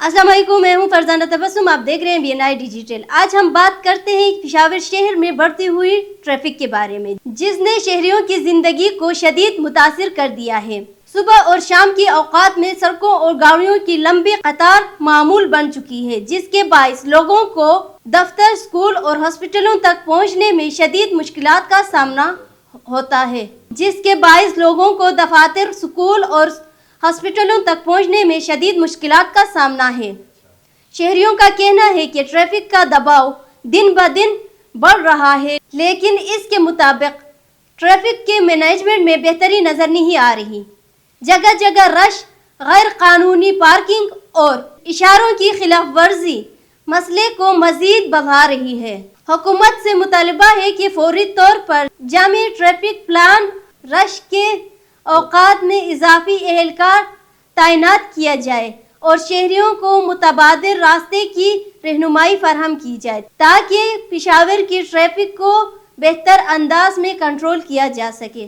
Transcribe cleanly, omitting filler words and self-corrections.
अस्सलाम वालेकुम, मैं हूं फरजाना तबस्सुम। आप देख रहे हैं BNI डिजिटल। आज हम बात करते हैं पेशावर शहर में बढ़ती हुई ट्रैफिक के बारे में, जिसने शहरियों की जिंदगी को शदीद मुतासिर कर दिया है। सुबह और शाम की औकात में सड़कों और गाड़ियों की लंबी कतार मामूल बन चुकी है, जिसके बायस लोगों को दफ्तर, स्कूल और हॉस्पिटलों तक पहुंचने में शदीद मुश्किलात का सामना होता है, जिसके बायस लोगों को दफातर, स्कूल और हॉस्पिटलों तक पहुंचने में शदीद मुश्किलात का सामना है। शहरियों का कहना है कि ट्रैफिक का दबाव दिन ब दिन बढ़ रहा है, लेकिन इसके मुताबिक ट्रैफिक के मैनेजमेंट में बेहतरी नजर नहीं आ रही। जगह जगह रश, गैर कानूनी पार्किंग और इशारों की खिलाफ वर्जी मसले को मजीद बढ़ा रही है। हुकूमत से मुतालबा है कि फौरी तौर पर जामी ट्रैफिक प्लान, रश के औकात में इजाफी एहलकार तैनात किया जाए और शहरियों को मुतबादिल रास्ते की रहनुमाई फराहम की जाए, ताकि पेशावर की ट्रैफिक को बेहतर अंदाज में कंट्रोल किया जा सके।